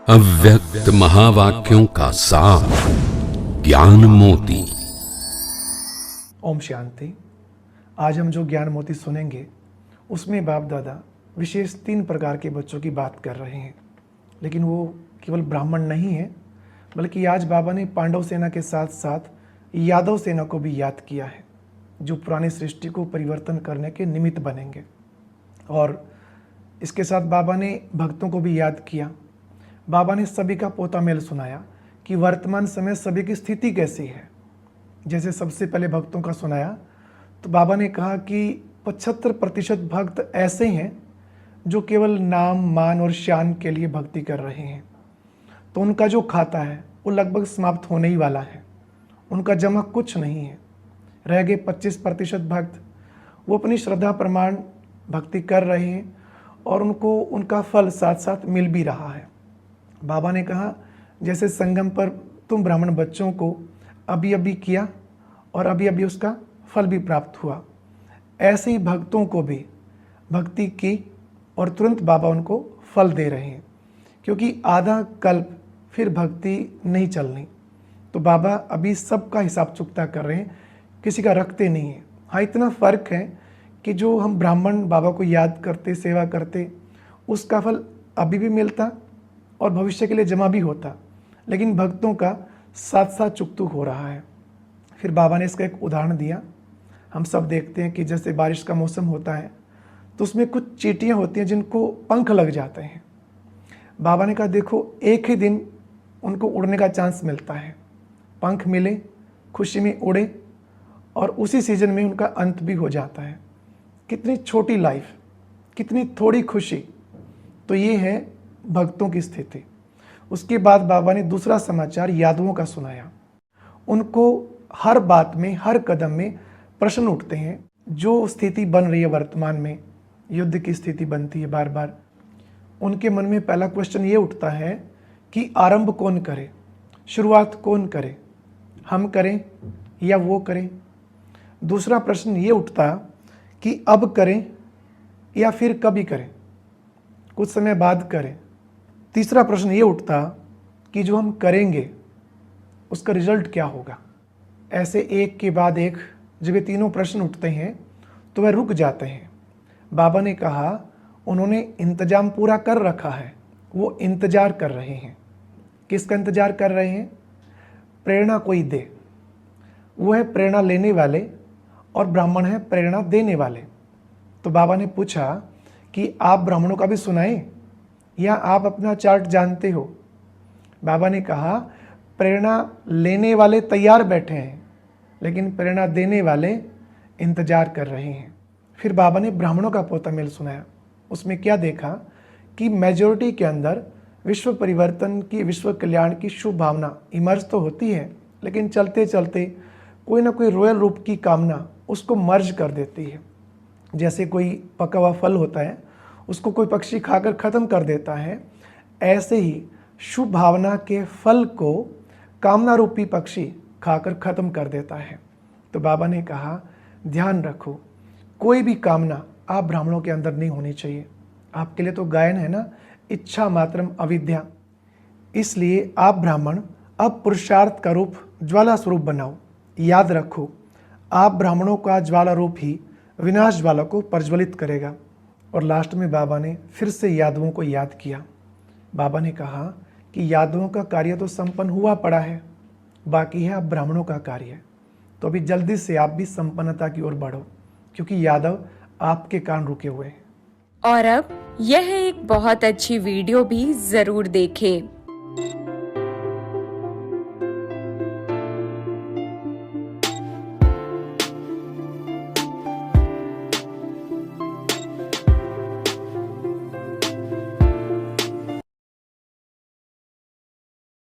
अव्यक्त महावाक्यों का सार ज्ञान मोती। ओम शांति। आज हम जो ज्ञान मोती सुनेंगे उसमें बाप दादा विशेष 3 प्रकार के बच्चों की बात कर रहे हैं, लेकिन वो केवल ब्राह्मण नहीं है, बल्कि आज बाबा ने पांडव सेना के साथ साथ यादव सेना को भी याद किया है, जो पुरानी सृष्टि को परिवर्तन करने के निमित्त बनेंगे। और इसके साथ बाबा ने भक्तों को भी याद किया। बाबा ने सभी का पोता मेल सुनाया कि वर्तमान समय सभी की स्थिति कैसी है। जैसे सबसे पहले भक्तों का सुनाया तो बाबा ने कहा कि 75% भक्त ऐसे हैं जो केवल नाम मान और शान के लिए भक्ति कर रहे हैं, तो उनका जो खाता है वो लगभग समाप्त होने ही वाला है। उनका जमा कुछ नहीं है। रह गए 25% भक्त, वो अपनी श्रद्धा प्रमाण भक्ति कर रहे हैं और उनको उनका फल साथ साथ मिल भी रहा है। बाबा ने कहा जैसे संगम पर तुम ब्राह्मण बच्चों को अभी अभी किया और अभी अभी उसका फल भी प्राप्त हुआ, ऐसे ही भक्तों को भी भक्ति की और तुरंत बाबा उनको फल दे रहे हैं, क्योंकि आधा कल्प फिर भक्ति नहीं चलनी। तो बाबा अभी सबका हिसाब चुकता कर रहे हैं, किसी का रखते नहीं है। हाँ, इतना फ़र्क है कि जो हम ब्राह्मण बाबा को याद करते, सेवा करते, उसका फल अभी भी मिलता और भविष्य के लिए जमा भी होता, लेकिन भक्तों का साथ साथ चुकतू हो रहा है। फिर बाबा ने इसका एक उदाहरण दिया। हम सब देखते हैं कि जैसे बारिश का मौसम होता है तो उसमें कुछ चींटियाँ होती हैं जिनको पंख लग जाते हैं। बाबा ने कहा देखो, एक ही दिन उनको उड़ने का चांस मिलता है, पंख मिले, खुशी में उड़े और उसी सीजन में उनका अंत भी हो जाता है। कितनी छोटी लाइफ, कितनी थोड़ी खुशी। तो ये है भक्तों की स्थिति। उसके बाद बाबा ने दूसरा समाचार यादवों का सुनाया। उनको हर बात में, हर कदम में प्रश्न उठते हैं। जो स्थिति बन रही है वर्तमान में, युद्ध की स्थिति बनती है बार बार, उनके मन में पहला क्वेश्चन ये उठता है कि आरंभ कौन करे, शुरुआत कौन करे, हम करें या वो करें। दूसरा प्रश्न ये उठता कि अब करें या फिर कभी करें, कुछ समय बाद करें। तीसरा प्रश्न ये उठता कि जो हम करेंगे उसका रिजल्ट क्या होगा। ऐसे एक के बाद एक जब ये तीनों प्रश्न उठते हैं तो वह रुक जाते हैं। बाबा ने कहा उन्होंने इंतजाम पूरा कर रखा है, वो इंतजार कर रहे हैं। किसका इंतजार कर रहे हैं? प्रेरणा कोई दे। वो है प्रेरणा लेने वाले और ब्राह्मण है प्रेरणा देने वाले। तो बाबा ने पूछा कि आप ब्राह्मणों का भी सुनाएं या आप अपना चार्ट जानते हो। बाबा ने कहा प्रेरणा लेने वाले तैयार बैठे हैं, लेकिन प्रेरणा देने वाले इंतजार कर रहे हैं। फिर बाबा ने ब्राह्मणों का पोता मेल सुनाया। उसमें क्या देखा कि मेजॉरिटी के अंदर विश्व परिवर्तन की, विश्व कल्याण की शुभ भावना इमर्ज तो होती है, लेकिन चलते चलते कोई ना कोई रॉयल रूप की कामना उसको मर्ज कर देती है। जैसे कोई पका हुआ फल होता है, उसको कोई पक्षी खाकर ख़त्म कर देता है, ऐसे ही शुभ भावना के फल को कामना रूपी पक्षी खाकर ख़त्म कर देता है। तो बाबा ने कहा ध्यान रखो, कोई भी कामना आप ब्राह्मणों के अंदर नहीं होनी चाहिए। आपके लिए तो गायन है ना, इच्छा मात्रम अविद्या। इसलिए आप ब्राह्मण अब पुरुषार्थ का रूप ज्वाला स्वरूप बनाओ। याद रखो, आप ब्राह्मणों का ज्वाला रूप ही विनाश ज्वाला को प्रज्वलित करेगा। और लास्ट में बाबा ने फिर से यादवों को याद किया। बाबा ने कहा कि यादवों का कार्य तो संपन्न हुआ पड़ा है, बाकी है अब ब्राह्मणों का कार्य। तो अभी जल्दी से आप भी संपन्नता की ओर बढ़ो, क्योंकि यादव आपके कारण रुके हुए हैं। और अब यह एक बहुत अच्छी वीडियो भी जरूर देखें।